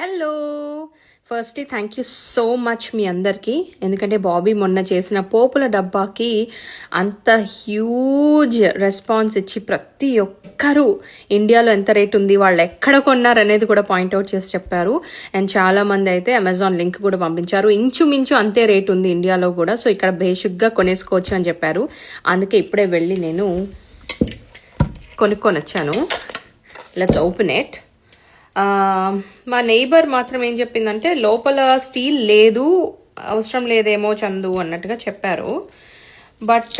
Hello firstly thank you so much మీ అందరికీ. ఎందుకంటే బాబీ మొన్న చేసిన పోపుల డబ్బాకి అంత హ్యూజ్ రెస్పాన్స్ ఇచ్చి ప్రతి ఒక్కరూ ఇండియాలో ఎంత రేట్ ఉంది, వాళ్ళు ఎక్కడ కొన్నారు అనేది కూడా పాయింట్అవుట్ చేసి చెప్పారు. అండ్ చాలామంది అయితే అమెజాన్ లింక్ కూడా పంపించారు. ఇంచుమించు అంతే రేట్ ఉంది ఇండియాలో కూడా, సో ఇక్కడ బేసిక్గా కొనేసుకోవచ్చు అని చెప్పారు. అందుకే ఇప్పుడే వెళ్ళి నేను కొనుక్కొని వచ్చాను. Let's open it. మా నైబర్ మాత్రం ఏం చెప్పిందంటే లోపల స్టీల్ లేదు, అవసరం లేదేమో చందు అన్నట్టుగా చెప్పారు. బట్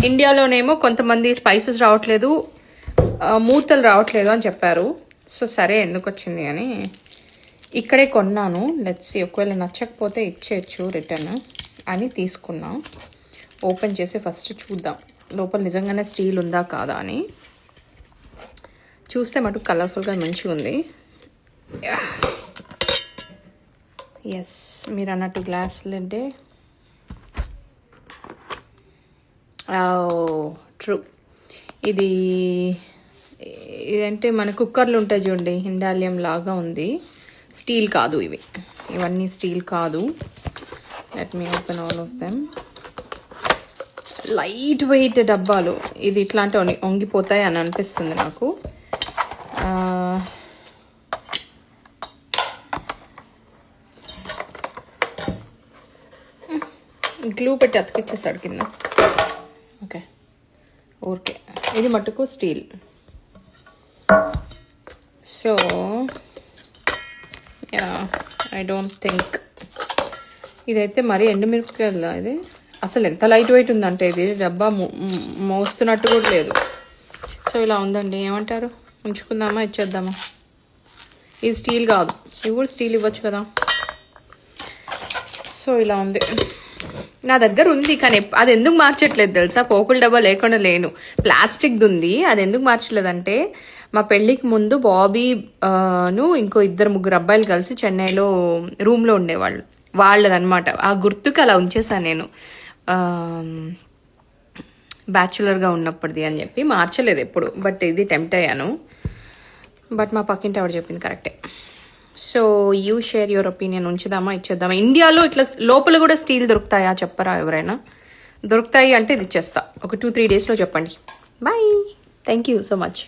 ఇండియాలోనేమో కొంతమంది స్పైసెస్ రావట్లేదు, మూతలు రావట్లేదు అని చెప్పారు. సో సరే ఎందుకు వచ్చింది అని ఇక్కడే కొన్నాను. లెట్స్ ఒకవేళ నచ్చకపోతే ఇచ్చేయచ్చు రిటర్న్ అని తీసుకున్నా. ఓపెన్ చేసి ఫస్ట్ చూద్దాం లోపల నిజంగానే స్టీల్ ఉందా కాదా అని. చూస్తే మటు కలర్ఫుల్గా మంచిగా ఉంది. ఎస్, మీరు అన్నట్టు గ్లాసులు అంటే ట్రూ. ఇదంటే మన కుక్కర్లు ఉంటాయి చూడండి, హిండాలియం లాగా ఉంది. స్టీల్ కాదు ఇవన్నీ స్టీల్ కాదు. Let me open all of them. Light weight డబ్బాలు. ఇది ఇట్లాంటి వంగిపోతాయి అని అనిపిస్తుంది నాకు. గ్లూ పెట్టి అతికిచ్చేసాడు కింద. ఓకే, ఓకే, ఇది మట్టుకు steel. So I don't think ఇదైతే మరీ ఎండుమిరపకాయల. ఇది అసలు ఎంత లైట్ వెయిట్ ఉందంటే ఇది డబ్బా మోస్తున్నట్టు కూడా లేదు. సో ఇలా ఉందండి. ఏమంటారు, ఉంచుకుందామా ఇచ్చేద్దామా? ఇది స్టీల్ కాదు, ఇవి కూడా స్టీల్ ఇవ్వచ్చు కదా. సో ఇలా ఉంది. నా దగ్గర ఉంది కానీ అది ఎందుకు మార్చట్లేదు తెలుసా? పోపుల డబ్బా లేకుండా లేను, ప్లాస్టిక్ది ఉంది. అది ఎందుకు మార్చలేదంటే మా పెళ్ళికి ముందు బాబీను ఇంకో 2-3 అబ్బాయిలు కలిసి చెన్నైలో రూమ్లో ఉండేవాళ్ళు. వాళ్ళదనమాట. ఆ గుర్తుకు అలా ఉంచేసాను నేను, బ్యాచులర్గా ఉన్నప్పటిది అని చెప్పి. మార్చలేదు ఎప్పుడు. బట్ ఇది టెంప్ట్ అయ్యాను. బట్ మా పక్కింటి ఆవిడ చెప్పింది కరెక్టే. So you share your opinion. ఉంచుదామా ఇచ్చేద్దామా? ఇండియాలో ఇట్లా లోపల కూడా స్టీల్ దొరుకుతాయా చెప్పరా ఎవరైనా? దొరుకుతాయి అంటే ఇది ఇచ్చేస్తా. ఒక 2-3 డేస్లో చెప్పండి. Bye, thank you so much.